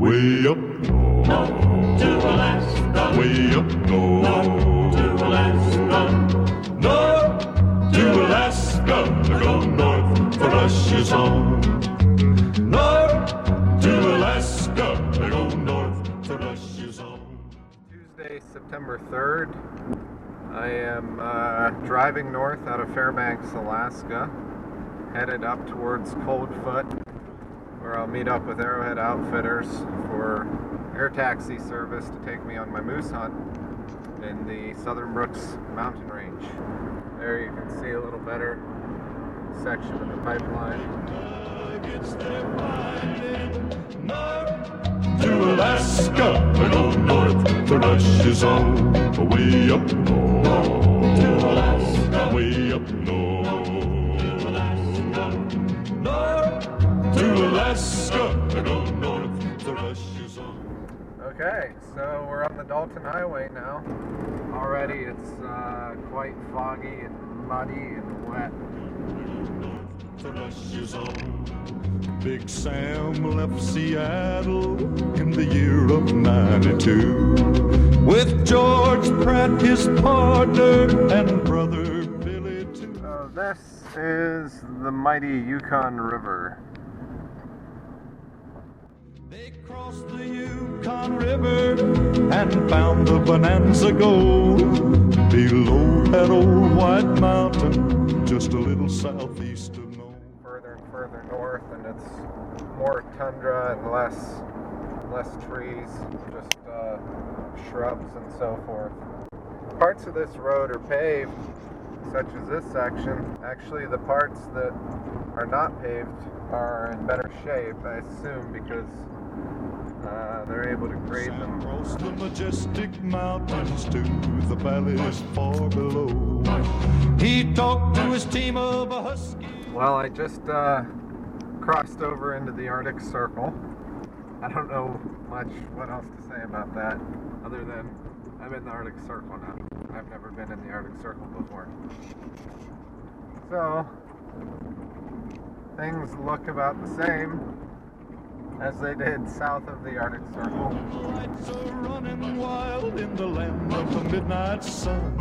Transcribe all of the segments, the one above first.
Way up north, north to Alaska, way up north, north to Alaska, north to Alaska. Go north for Russia's home. North to Alaska. Go north for Russia's home. Tuesday, September 3rd. I am driving north out of Fairbanks, Alaska, headed up towards Coldfoot, where I'll meet up with Arrowhead Outfitters for air taxi service to take me on my moose hunt in the Southern Brooks mountain range. There you can see a little better section of the pipeline. To Alaska, go north to Russia's home. Way up north, to Alaska, way up north, to Alaska, north to Alaska, go north to Russia's home. Okay, so we're on the Dalton Highway now. Already it's quite foggy and muddy and wet. To Russia's home. Big Sam left Seattle in the year of '92 with George Pratt, his partner, and brother Billy too. So this is the mighty Yukon River. They crossed the Yukon River and found the Bonanza Gold below that old white mountain, just a little southeast of Nome. Further and further north, and it's more tundra and less trees, just shrubs and so forth. Parts of this road are paved, such as this section. Actually, the parts that are not paved are in better shape, I assume, because they're able to grade them. Across the majestic mountains to the valleys far below. He talked to his team of a husky. Well, I just crossed over into the Arctic Circle. I don't know much what else to say about that, other than I'm in the Arctic Circle now. I've never been in the Arctic Circle before. So, things look about the same as they did south of the Arctic Circle. Lights are running wild in the land of the midnight sun.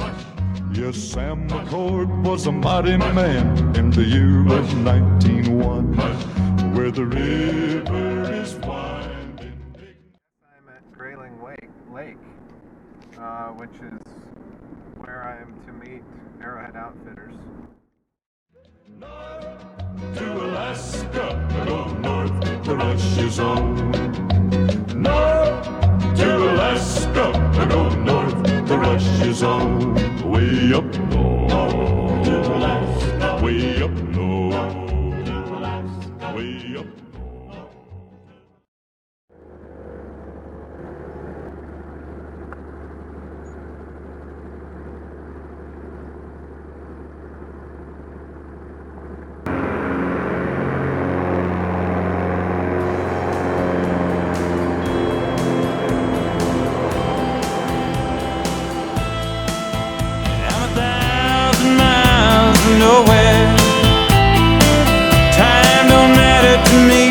Yes, Sam McCord was a mighty man in the year of 1901, where the river is winding. I'm at Grayling Lake, which is where I am to meet Arrowhead Outfitters. To Alaska, go north to Russia's home. North to Alaska, go north to Russia's home. Way up north, to Alaska, way up north, to Alaska, way up north. Nowhere. Time don't matter to me.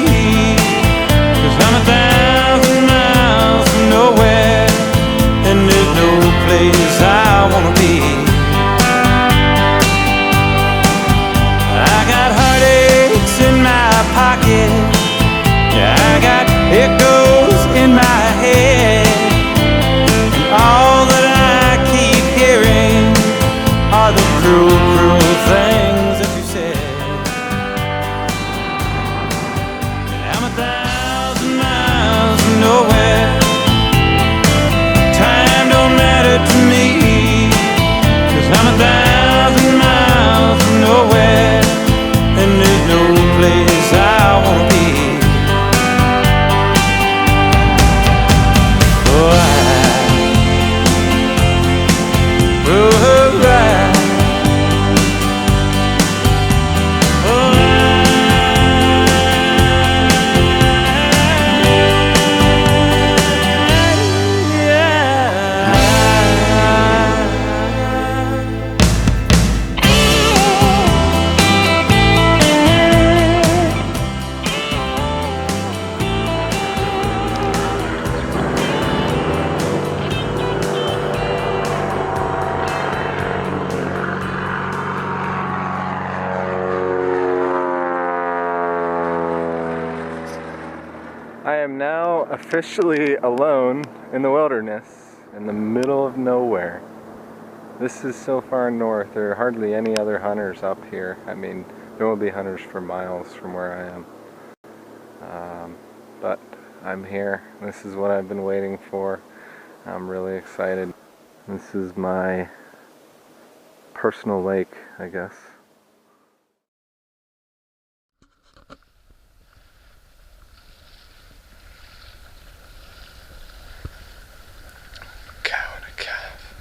am now officially alone in the wilderness, in the middle of nowhere. This is so far north, there are hardly any other hunters up here. I mean, there will be hunters for miles from where I am. But I'm here. This is what I've been waiting for. I'm really excited. This is my personal lake, I guess. Cow and a calf.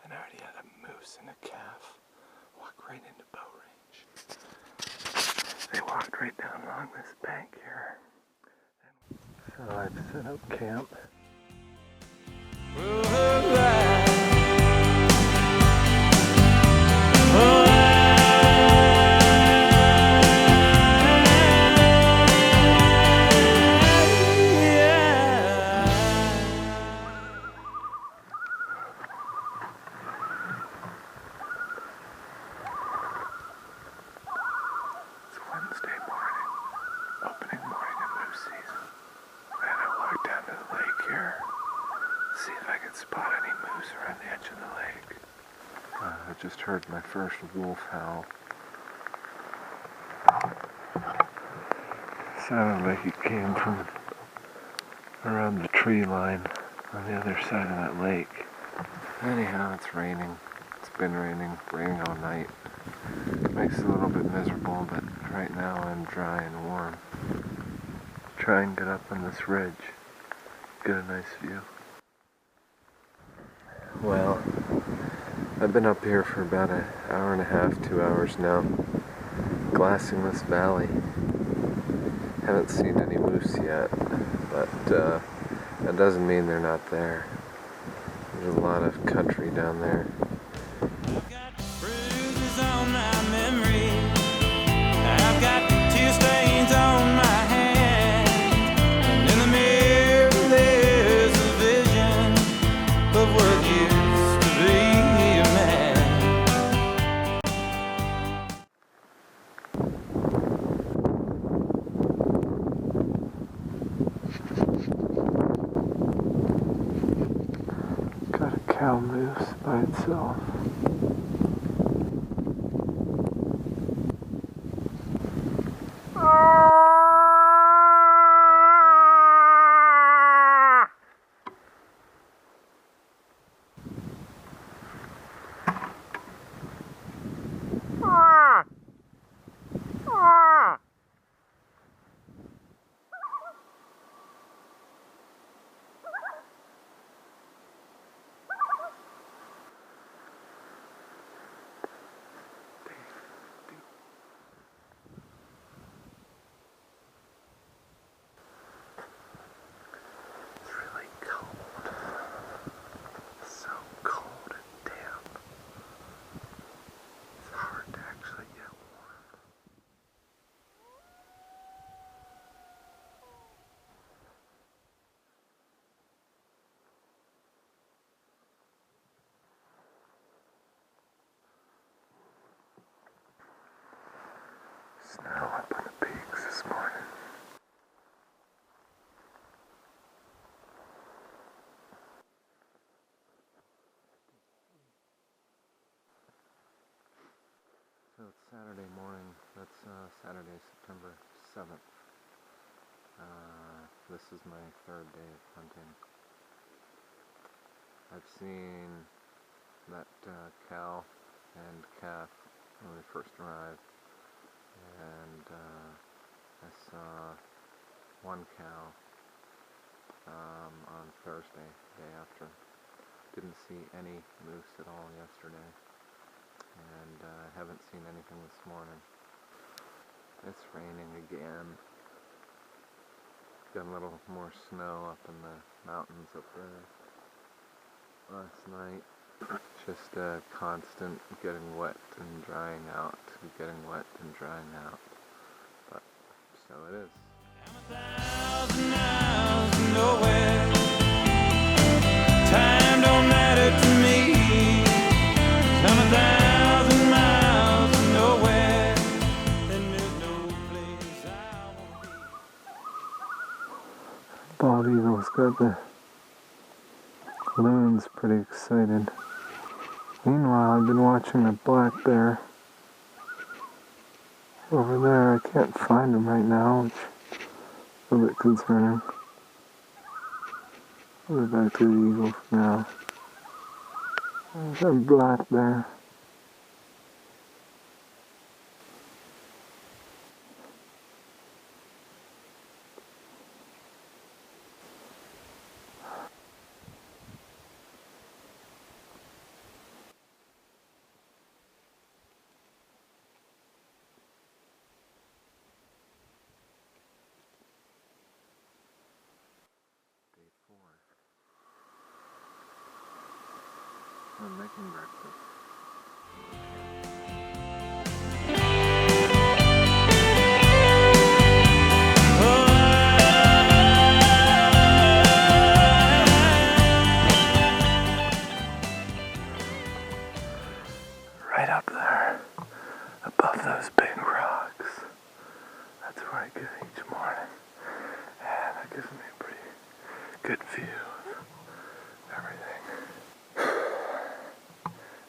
And I already had a moose and a calf walk right into bow range. They walked right down along this bank here. So I've set up camp. Wednesday morning, opening morning of moose season. And I walked down to the lake here, see if I could spot any moose around the edge of the lake. I just heard my first wolf howl. Sounded like it came from around the tree line on the other side of that lake. Anyhow, it's raining. It's been raining all night. Makes it a little bit miserable, but right now I'm dry and warm. Try and get up on this ridge, get a nice view. Well, I've been up here for about an hour and a half, 2 hours now, glassing this valley. Haven't seen any moose yet, but that doesn't mean they're not there. There's a lot of country down there. I've got bruises on my memory. I've got tear stains on my hands. And in the mirror there's a vision of what used to be a man. Got a cow moose by itself. Saturday morning. That's Saturday, September 7th. This is my third day of hunting. I've seen that cow and calf when we first arrived, and I saw one cow on Thursday, day after. Didn't see any moose at all yesterday, and haven't seen anything this morning. It's raining again. Got a little more snow up in the mountains up there last night. Just constant getting wet and drying out, getting wet and drying out. But so it is. I'm 1,000 miles from nowhere. Time don't matter to me. I'm 1,000 miles from nowhere, and there's no place I won't be. Bald eagle's got the loons pretty excited. Meanwhile, I've been watching a black bear over there. I can't find him right now, which is a bit concerning. I'll go back to the eagle for now. There's a black bear. I'm making breakfast. Right up there, above those big rocks. That's where I go each morning. And that gives me a pretty good view of everything.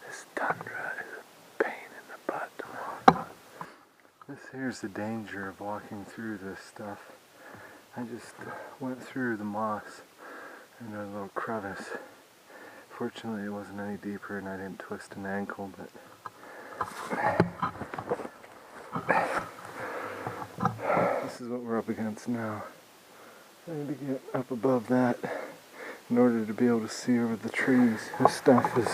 This tundra is a pain in the butt to walk on. This here's the danger of walking through this stuff. I just went through the moss in a little crevice. Fortunately, it wasn't any deeper and I didn't twist an ankle, but this is what we're up against now. I need to get up above that in order to be able to see over the trees. This stuff is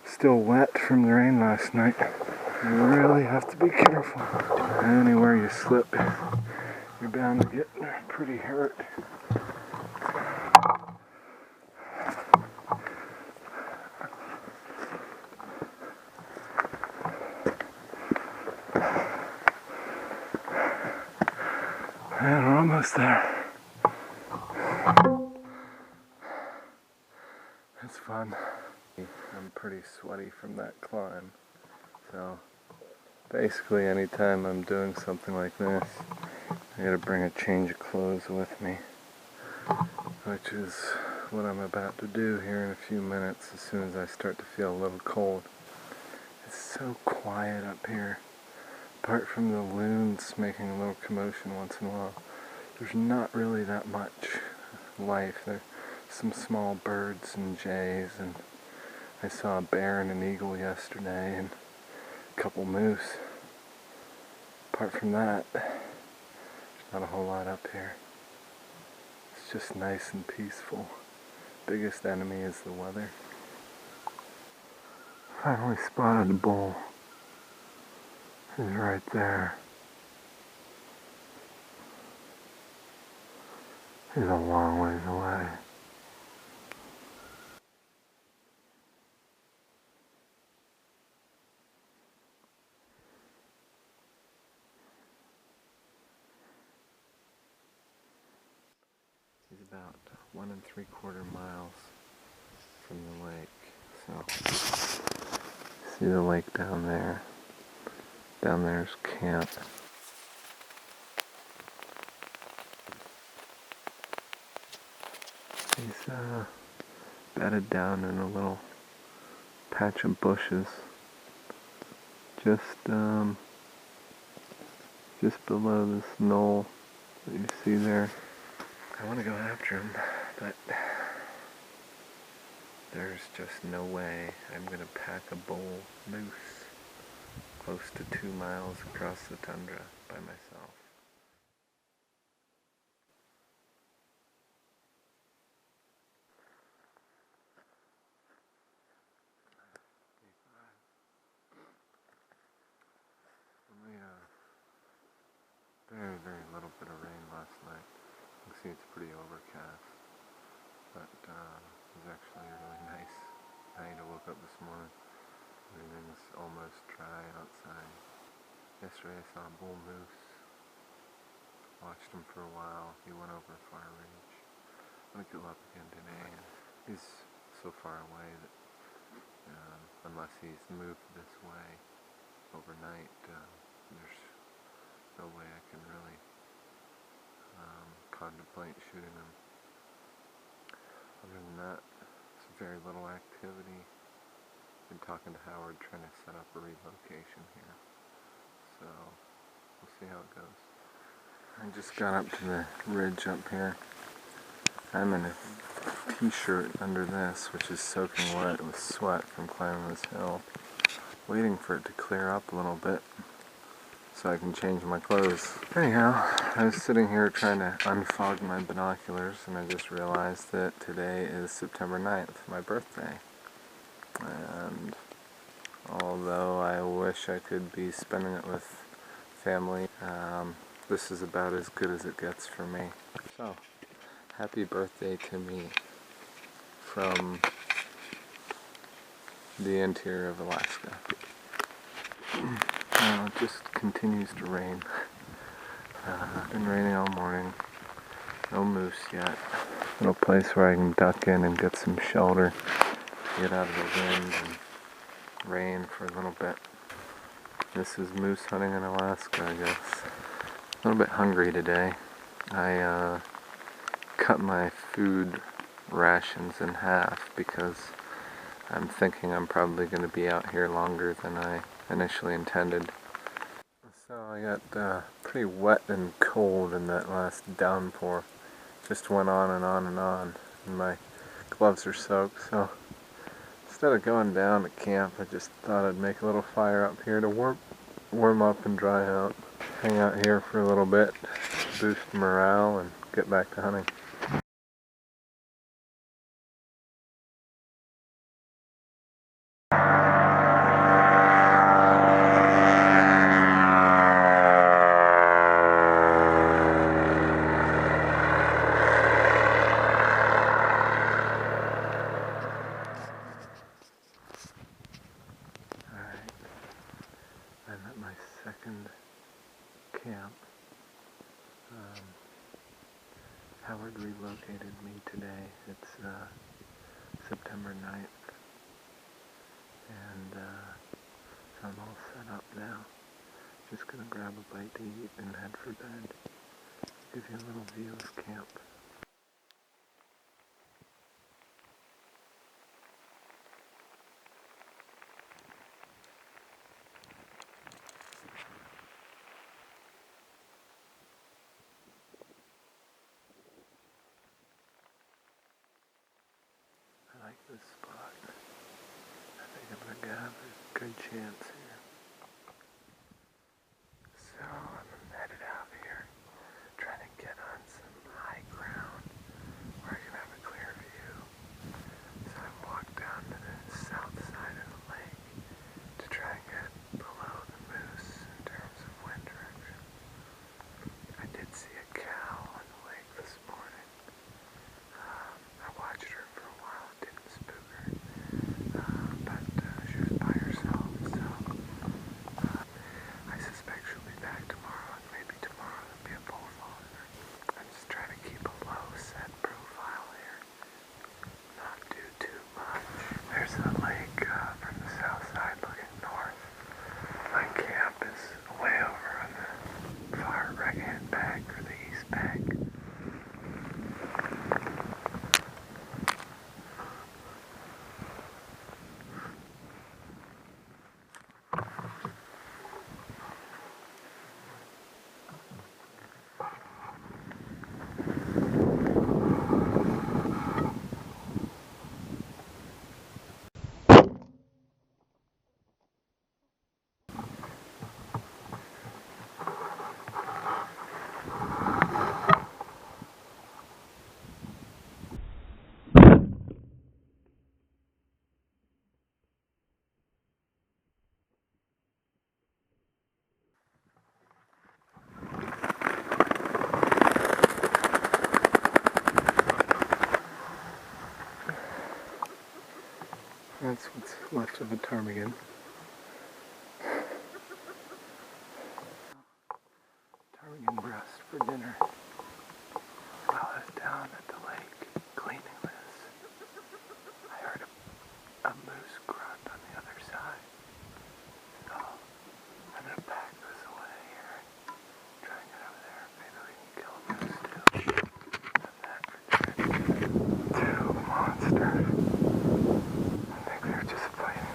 still wet from the rain last night. You really have to be careful. Anywhere you slip, you're bound to get pretty hurt. And we're almost there. It's fun. I'm pretty sweaty from that climb. So basically anytime I'm doing something like this, I gotta bring a change of clothes with me. Which is what I'm about to do here in a few minutes as soon as I start to feel a little cold. It's so quiet up here. Apart from the loons making a little commotion once in a while, there's not really that much life. There's some small birds and jays, and I saw a bear and an eagle yesterday, and a couple moose. Apart from that, there's not a whole lot up here. It's just nice and peaceful. Biggest enemy is the weather. Finally spotted a bull. He's right there. He's a long ways away. He's about 1 3/4 miles from the lake. So, see the lake down there. Down there's camp. He's bedded down in a little patch of bushes just below this knoll that you see there. I want to go after him, but there's just no way I'm going to pack a bull moose close to 2 miles across the tundra by myself. Very, very little bit of rain last night. You can see it's pretty overcast, but it was actually a really nice night. I woke up this morning, everything's almost dry outside. Yesterday I saw a bull moose, watched him for a while. He went over far range. I'm gonna go up again today. He's so far away that unless he's moved this way overnight, there's no way I can really contemplate shooting him. Other than that, it's very little activity. Been talking to Howard, trying to set up a relocation here. So, we'll see how it goes. I just got up to the ridge up here. I'm in a t-shirt under this, which is soaking wet with sweat from climbing this hill. Waiting for it to clear up a little bit so I can change my clothes. Anyhow, I was sitting here trying to unfog my binoculars, and I just realized that today is September 9th, my birthday. And although I wish I could be spending it with family, this is about as good as it gets for me. So, happy birthday to me from the interior of Alaska. It just continues to rain. Been raining all morning. No moose yet. Little place where I can duck in and get some shelter. Get out of the wind and rain for a little bit. This is moose hunting in Alaska, I guess. A little bit hungry today. I cut my food rations in half because I'm thinking I'm probably going to be out here longer than I initially intended. So I got pretty wet and cold in that last downpour. Just went on and on and on, and my gloves are soaked, so instead of going down to camp, I just thought I'd make a little fire up here to warm up and dry out. Hang out here for a little bit, boost morale, and get back to hunting. I'm at my second camp. Howard relocated me today. It's September 9th. And so I'm all set up now. Just gonna grab a bite to eat and head for bed. Give you a little view of camp. I like this spot. I think I'm gonna have a good chance here. So I'm headed out here, trying to get on some high ground where I can have a clear view. So I walked down to the south side of the lake to try and get below the moose in terms of wind direction. I did see a cow on the lake this morning. I watched her for a while, didn't spook her, but she was by herself, so That's what's left of a ptarmigan. Ptarmigan breast for dinner. While I was down at the lake cleaning this, I heard a moose grunt on the other side. So I'm gonna pack this away here and try and get over there. Maybe we can kill a moose too. Have that for dinner. Two monsters. I think they're just fighting.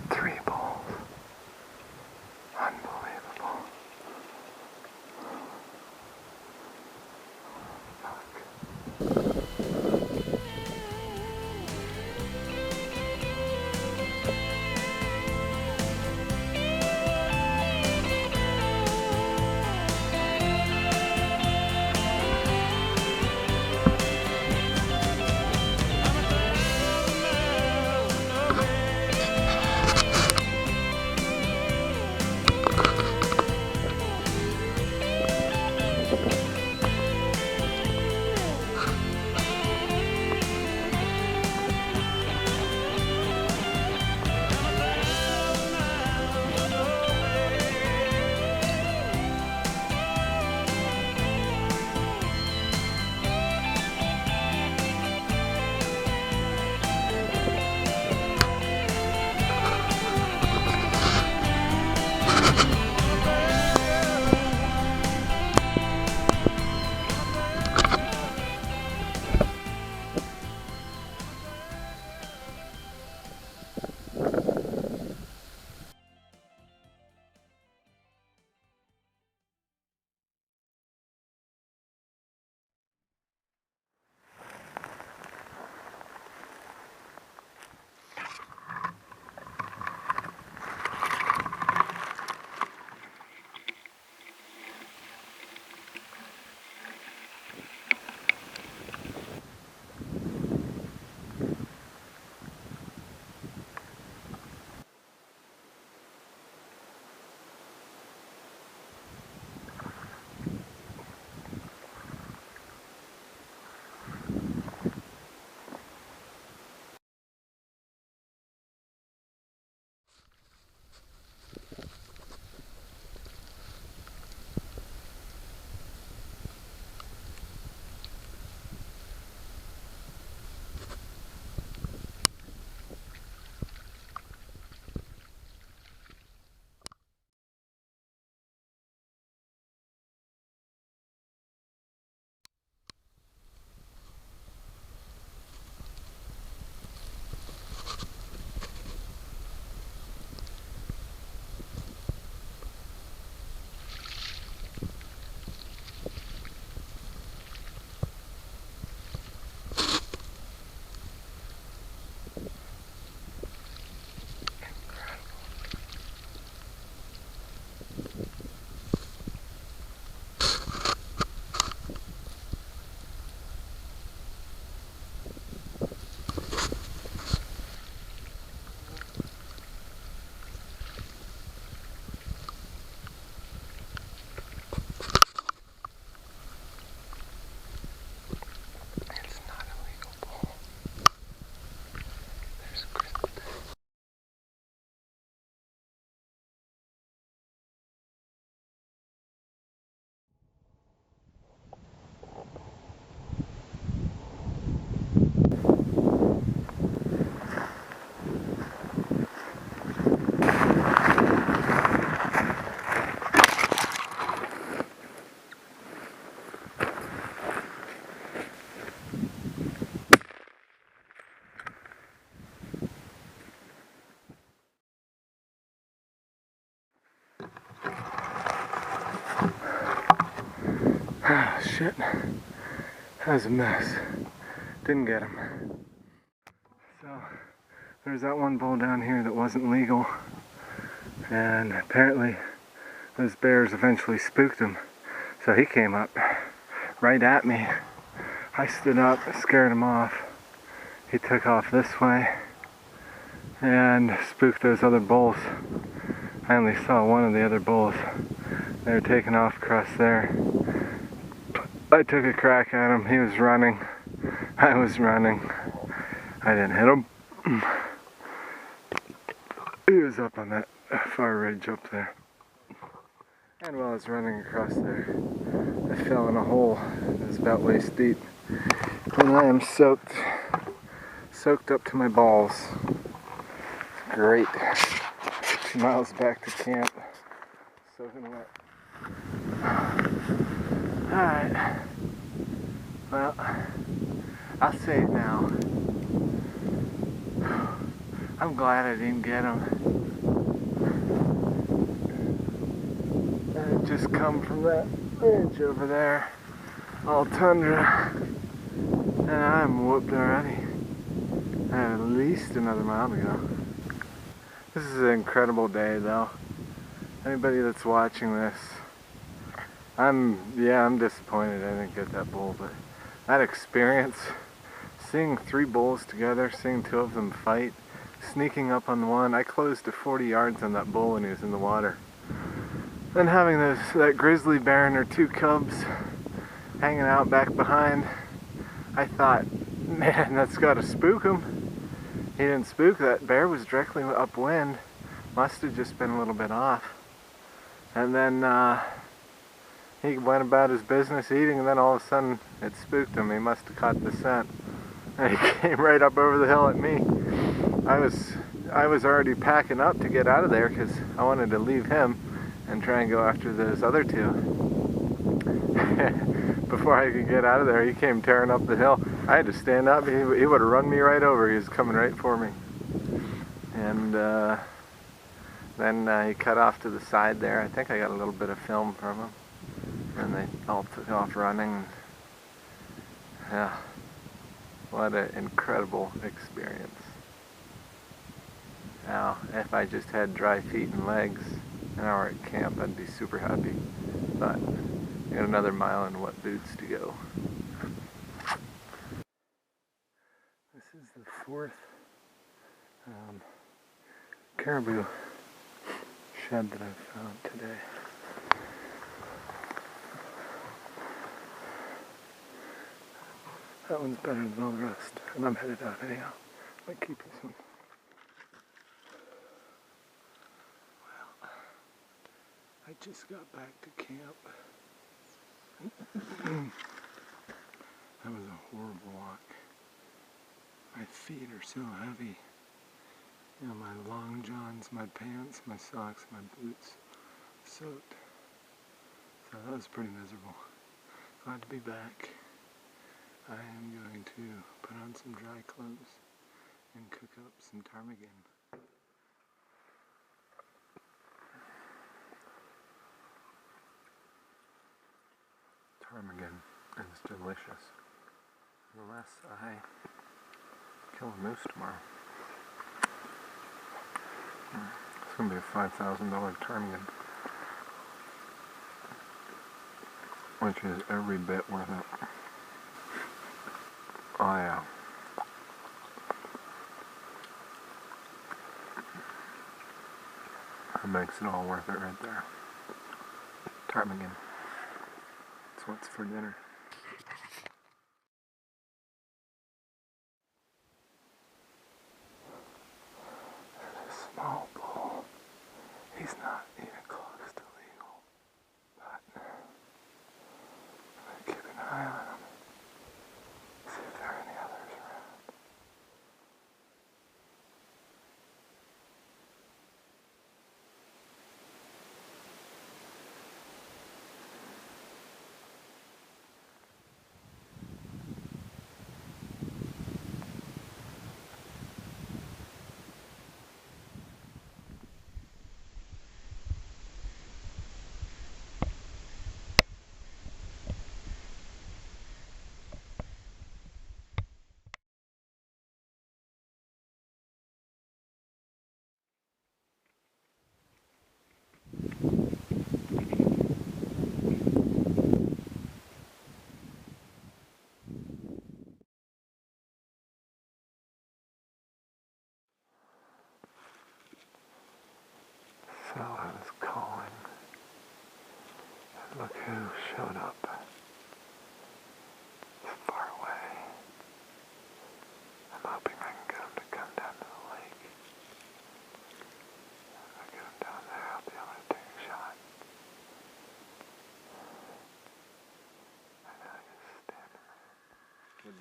Three bulls. Unbelievable. Ah, shit. That was a mess. Didn't get him. So, there's that one bull down here that wasn't legal. And apparently, those bears eventually spooked him. So he came up right at me. I stood up, scared him off. He took off this way and spooked those other bulls I only saw one of the other bulls. They were taking off across there. I took a crack at him. He was running. I was running. I didn't hit him. He was up on that far ridge up there. And while I was running across there, I fell in a hole. It was about waist deep. And I am soaked up to my balls. Great. 2 miles back to camp. Soaking wet. Alright. Well, I'll say it now. I'm glad I didn't get him. I just come from that ridge over there, all tundra, and I'm whooped already. I have at least another mile to go. This is an incredible day though. Anybody that's watching this, I'm disappointed I didn't get that bull, but that experience, seeing 3 bulls together, seeing 2 of them fight, sneaking up on the one, I closed to 40 yards on that bull when he was in the water. Then having that grizzly bear and her 2 cubs hanging out back behind, I thought, man, that's gotta spook him. He didn't spook. That bear was directly upwind. Must have just been a little bit off. And then he went about his business eating, and then all of a sudden it spooked him. He must have caught the scent. And he came right up over the hill at me. I was already packing up to get out of there because I wanted to leave him and try and go after those other 2. Before I could get out of there, he came tearing up the hill. I had to stand up. He would have run me right over. He was coming right for me. And then he cut off to the side there. I think I got a little bit of film from him. And they all took off running. Yeah, what an incredible experience. Now, if I just had dry feet and legs an hour at camp, I'd be super happy. But I got another mile in wet boots to go. This is the 4th caribou shed that I've found today. That one's better than all the rest, and I'm headed out anyhow. I might keep this one. Well, I just got back to camp. That was a horrible walk. My feet are so heavy. You know, my long johns, my pants, my socks, my boots, soaked. So that was pretty miserable. Glad to be back. I am going to put on some dry clothes and cook up some ptarmigan. Ptarmigan is delicious. Unless I kill a moose tomorrow. It's going to be a $5,000 ptarmigan. Which is every bit worth it. Oh yeah. That makes it all worth it right there. Ptarmigan. That's what's for dinner. There's a small bull. He's not even close to legal. But I'm gonna keep an eye on him. See if there are any others around.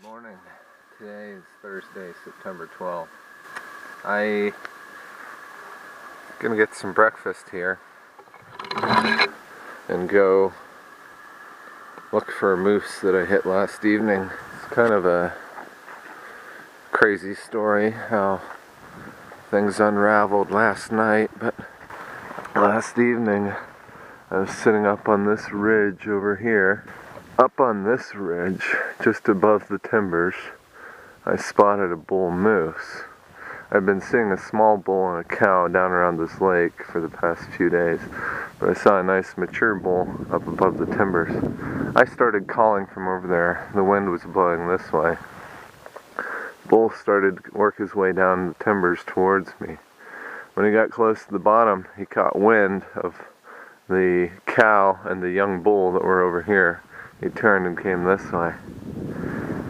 Morning. Today is Thursday, September 12th. I'm gonna get some breakfast here and go look for a moose that I hit last evening. It's kind of a crazy story how things unraveled last night, but last evening I was sitting up on this ridge over here. Up on this ridge, just above the timbers, I spotted a bull moose. I've been seeing a small bull and a cow down around this lake for the past few days, but I saw a nice mature bull up above the timbers. I started calling from over there. The wind was blowing this way. Bull started to work his way down the timbers towards me. When he got close to the bottom, he caught wind of the cow and the young bull that were over here. He turned and came this way.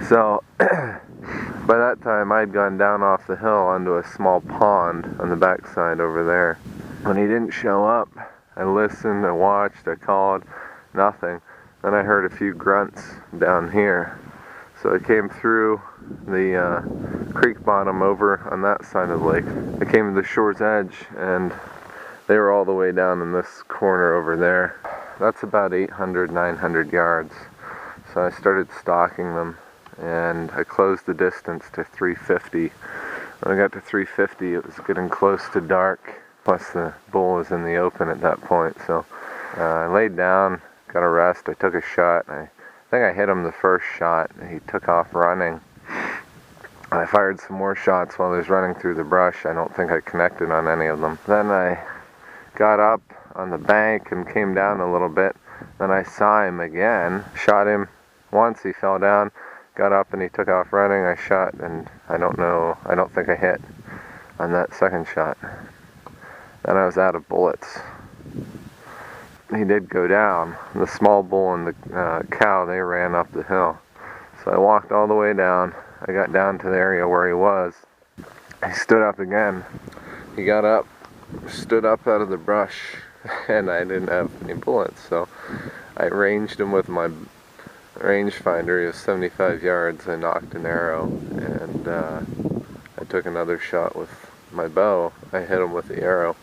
So, by that time I'd gone down off the hill onto a small pond on the backside over there. When he didn't show up, I listened, I watched, I called, nothing. Then I heard a few grunts down here. So I came through the creek bottom over on that side of the lake. I came to the shore's edge and they were all the way down in this corner over there. That's about 800, 900 yards. So I started stalking them and I closed the distance to 350. When I got to 350, it was getting close to dark. Plus the bull was in the open at that point. So I laid down, got a rest, I took a shot. I think I hit him the first shot. He took off running. I fired some more shots while he was running through the brush. I don't think I connected on any of them. Then I got up on the bank and came down a little bit. Then I saw him again, shot him once, he fell down, got up and he took off running. I shot and I don't think I hit on that second shot. Then I was out of bullets. He did go down. The small bull and the cow, they ran up the hill. So I walked all the way down. I got down to the area where he was. He stood up again. He got up, stood up out of the brush, and I didn't have any bullets, so I ranged him with my rangefinder. He was 75 yards. I knocked an arrow, and I took another shot with my bow. I hit him with the arrow,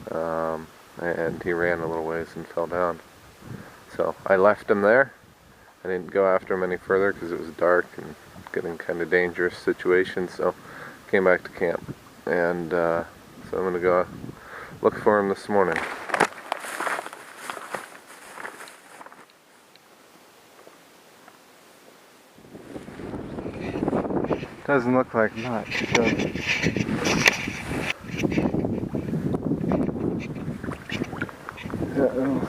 and he ran a little ways and fell down. So I left him there. I didn't go after him any further because it was dark and getting kind of dangerous situation, so came back to camp. And so I'm going to go look for him this morning. Doesn't look like much, does it? Uh-oh.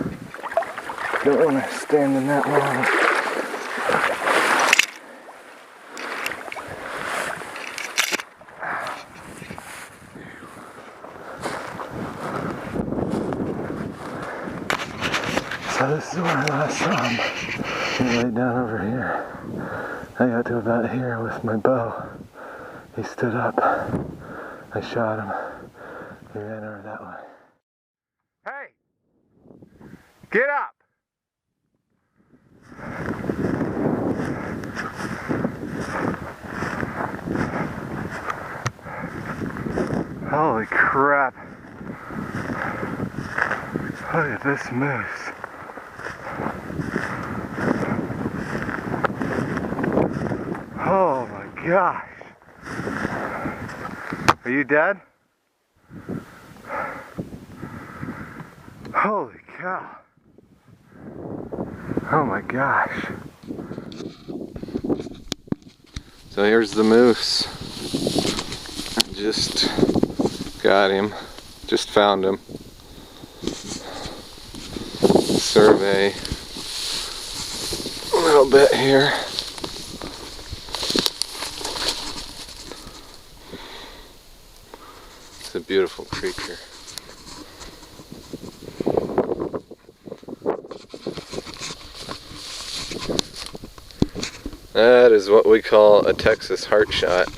Don't want to stand in that long. So this is where I last saw him. He laid down over here. I got to about here with my bow. He stood up. I shot him. He ran over that way. Hey! Get up! Holy crap. Look at this moose. Oh my gosh. Are you dead? Holy cow. Oh my gosh. So here's the moose. Just got him. Just found him. Survey a little bit here. It's a beautiful creature. That is what we call a Texas heart shot.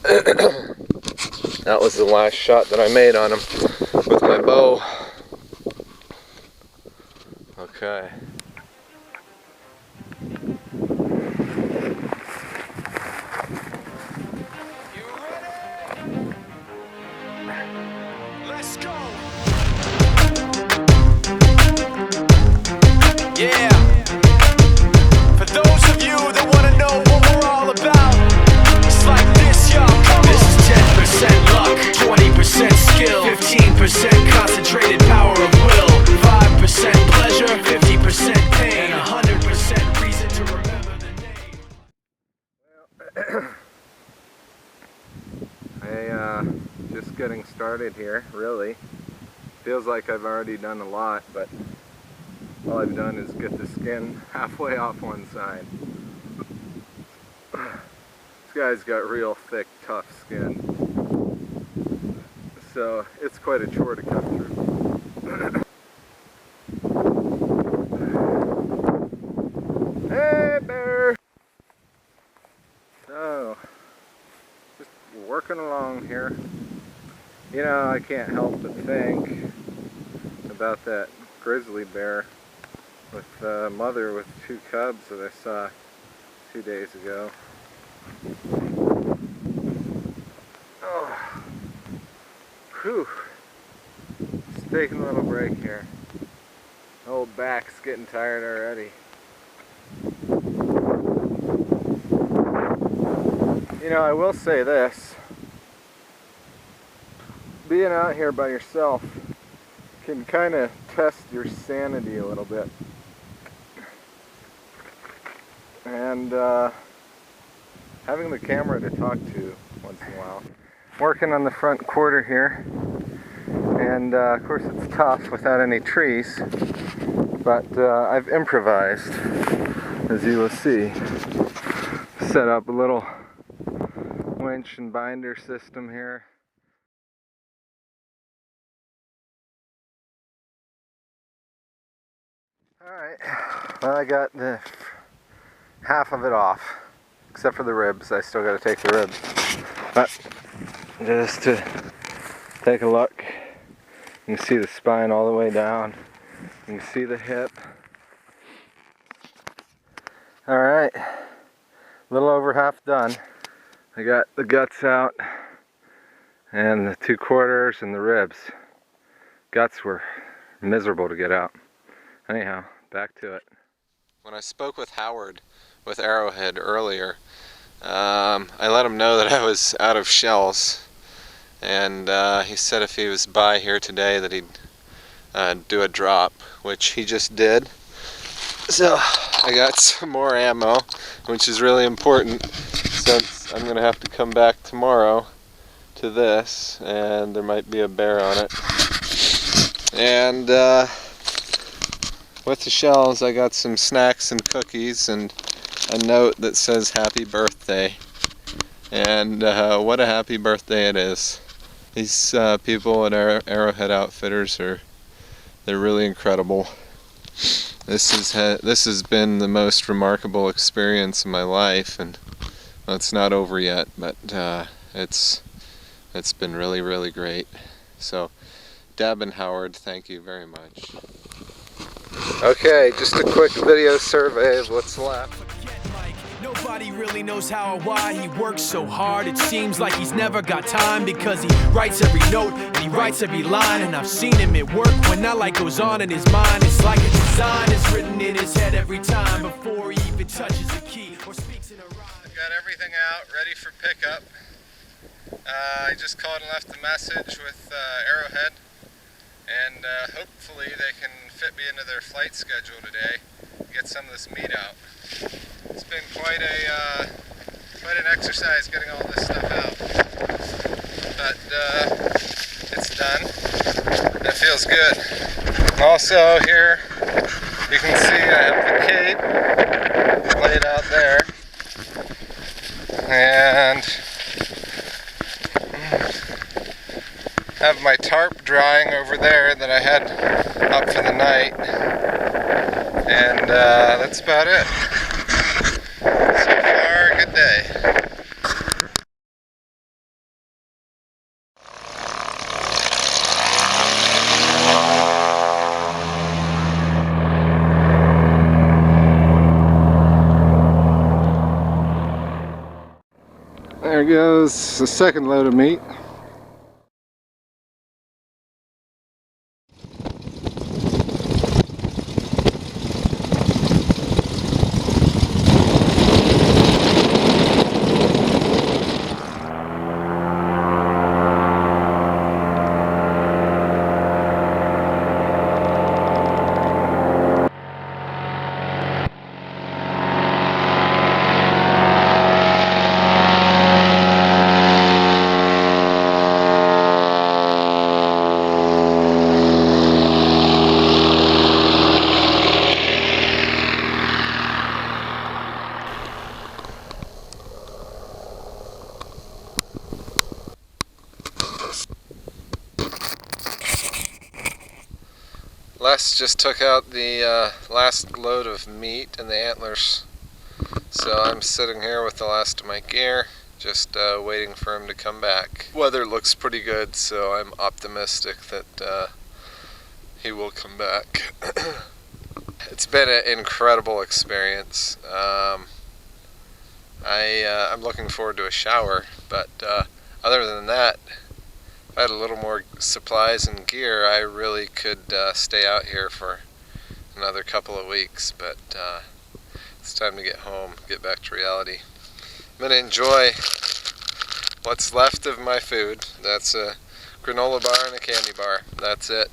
That was the last shot that I made on him with my bow. Okay. Just getting started here, really. Feels like I've already done a lot, but all I've done is get the skin halfway off one side. This guy's got real thick, tough skin, so it's quite a chore to cut through. Hey, bear! So, just working along here. You know, I can't help but think about that grizzly bear with a mother with 2 cubs that I saw 2 days ago. Oh, whew. Just taking a little break here. Old back's getting tired already. You know, I will say this. Being out here by yourself can kind of test your sanity a little bit. And having the camera to talk to once in a while. Working on the front quarter here. And of course it's tough without any trees. But I've improvised, as you will see. Set up a little winch and binder system here. Alright, well, I got the half of it off, except for the ribs. I still got to take the ribs. But just to take a look, you can see the spine all the way down. You can see the hip. Alright, a little over half done. I got the guts out and the 2 quarters and the ribs. Guts were miserable to get out. Anyhow, back to it. When I spoke with Howard with Arrowhead earlier, I let him know that I was out of shells, and he said if he was by here today that he'd do a drop, which he just did. So I got some more ammo, which is really important since I'm going to have to come back tomorrow to this, and there might be a bear on it. And with the shells, I got some snacks and cookies and a note that says happy birthday. And what a happy birthday it is. These people at Arrowhead Outfitters they're really incredible. This has been the most remarkable experience of my life, and well, it's not over yet, but it's been really, really great. So Deb and Howard, thank you very much. Okay, just a quick video survey of what's left. Nobody really knows how or why he works so hard. It seems like he's never got time, because he writes every note and he writes every line. And I've seen him at work when that light goes on in his mind. It's like a design is written in his head every time before he even touches a key or speaks in a rhyme. I've got everything out, ready for pickup. I just called and left a message with Arrowhead, and hopefully they can fit me into their flight schedule today, get some of this meat out. It's been quite an exercise getting all this stuff out, but it's done. It feels good. Also here you can see I have the cape laid out there, and have my tarp drying over there that I had up for the night, and that's about it. So far, good day. There goes the second load of meat. Les just took out the last load of meat and the antlers, so I'm sitting here with the last of my gear, just waiting for him to come back. Weather looks pretty good, so I'm optimistic that he will come back. It's been an incredible experience. I'm looking forward to a shower, but other than that, if I had a little more supplies and gear, I really could stay out here for another couple of weeks, but it's time to get home, get back to reality. I'm going to enjoy what's left of my food. That's a granola bar and a candy bar. That's it.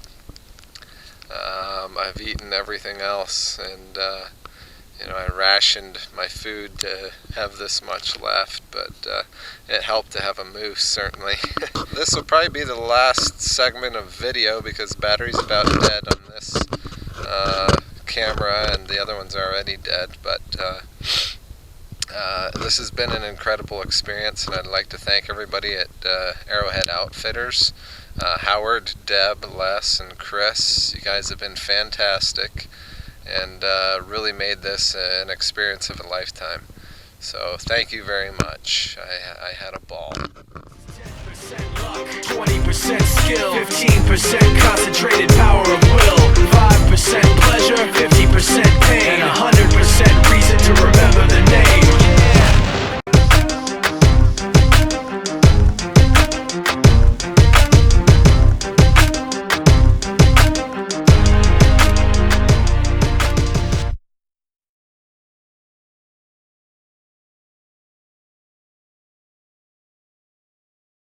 I've eaten everything else, and I rationed my food to have this much left, but it helped to have a moose, certainly. This will probably be the last segment of video because battery's about dead on this camera, and the other one's already dead, but this has been an incredible experience, and I'd like to thank everybody at Arrowhead Outfitters. Howard, Deb, Les, and Chris. You guys have been fantastic and really made this an experience of a lifetime. So thank you very much. I had a ball. 20% skill, 15% concentrated power of will, 5% pleasure, 50% pain, and 100%